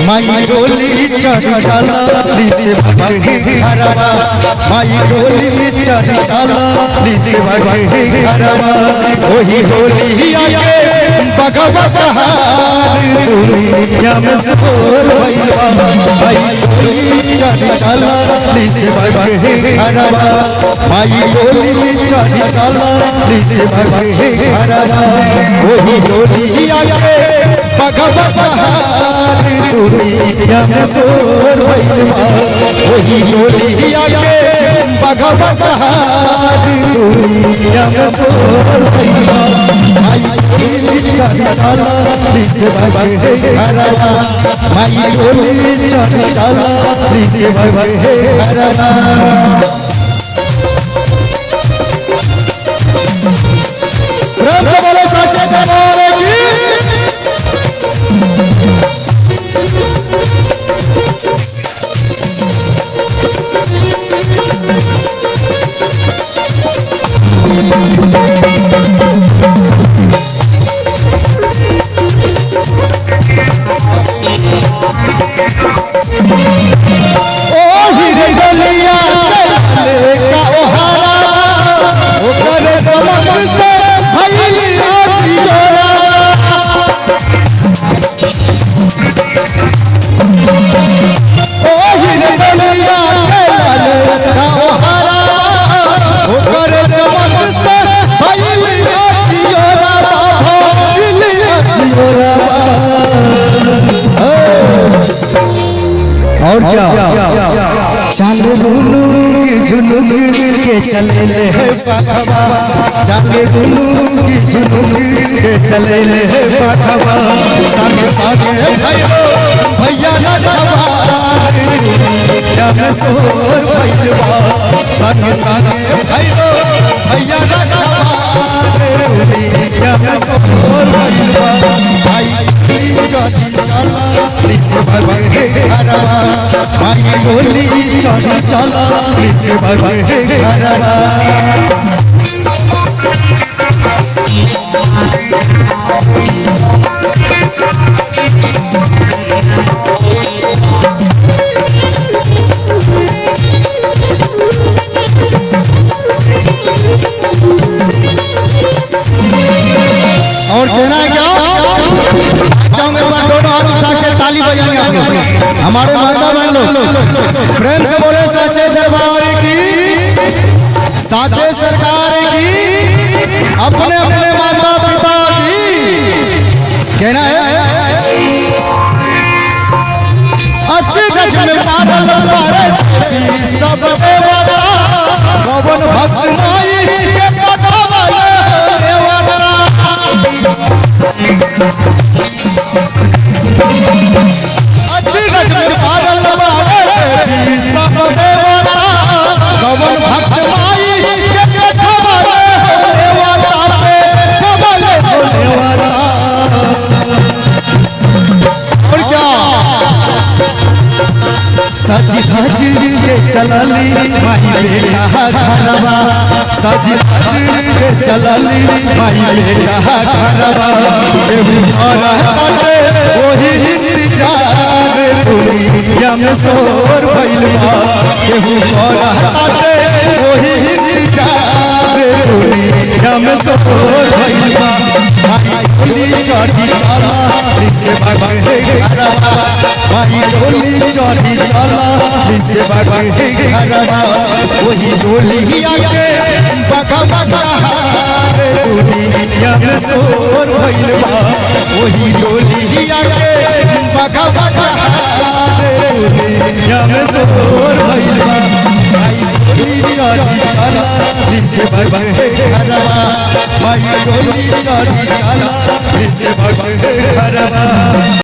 माई डोली चढ़ चला से भगे हरवा, माई डोली चढ़ चला से भगे हरवा, वही डोली आके भगवा सहार दुनिया में सोर भैया, माई डोली चढ़ चला से भगे हरवा, माई डोली चढ़ चला से भगे हरवा, वही डोली आके भगवा सहार दुनिया में सोर भैया, वही डोली आके भगवा सहार दुनिया में सोर भैया, माई डोली चढ़ चला से भगे हरवा, माई डोली चढ़ चला से भगे हरवा। बोले साचे दरबार की ओ हीरे गलिया का ओहारा ओकर चमक से भइली आँखी जोरा, ओ हीरे गलिया का ओहारा ओकर चमक से भइली आँखी जोरा, भइली आँखी जोरा। और क्या चाले गुनू की झुनुक के चले ले पाखवा, चाले गुनू की झुनुक के चले ले पाखवा, सागे सागे भैया भैया नटवा दुनिया में सोर भैया, सागे सागे भैया भैया नटवा दुनिया में सोर भैया, भाई चढ़ चला से भगे हरवा, माई डोली चढ़ चला से भगे हरवा। और कहना है क्या चाहूंगा, मैं दोनों हाथ उठा के ताली बजाएंगे आप लोग, हमारे माता बहन लोग प्रेम से बोले साचे दरबार की, साचे सरकार की, अपने अपने माता पिता की। कहना है अच्छे जज में पागल पारे सब देवता पवन भक्त माई के पठवाले देवता, अच्छी गज में पागल पारे सब देवता पवन भक्त माई के पठवाले देवता पे पवले देवता। और क्या सजी धज के चलली माई बेटा घरवा, सजी धज के चलली माई बेटा घरवा, एहू रहते वही इंतजार दुनिया में सोर भइलबा, एहू रहते वही इंतजार दुनिया में सोर भइलबा, माई डोली चढ़ी चला से भगे हरवा, माई डोली चढ़ी चला से भगे हरवा, वही डोली आके भगवा सहार दुनिया में सोर भइलबा, वही डोली आके भगवा सहार दुनिया में सोर भइलबा, माई डोली चढ़ी चला से भगे हरवा, माई डोली चढ़ी चला से भगे हरवा।